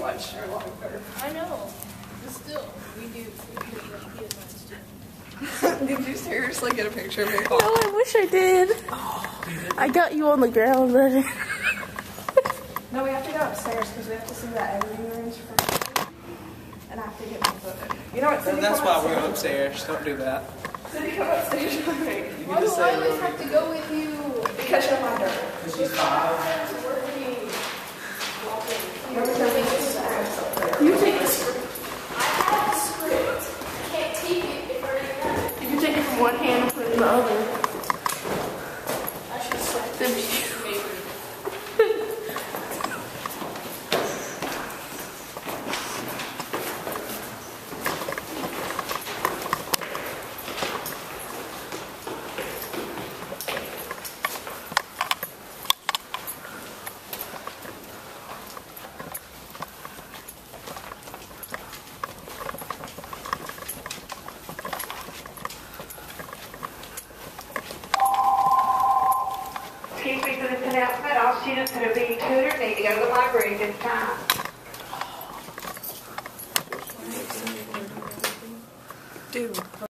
watch longer. I know. But still, we do mines too. Did you seriously get a picture of me? No, I wish I did. I got you on the ground, brother. No, we have to go upstairs because we have to see that editing range first. And I have to get my photo. You know what? Cindy, That's come why upstairs. we're upstairs. Don't do that. Cindy, come upstairs with me. Why do I always have to go with you? Because you're my daughter. She's 5. You take the script. I have a script. I can't take it if I already have it. You can take it from one hand and put it in the other. I should select The paper. Excuse me for this announcement. All students that are being tutored need to go to the library at this time. Dude.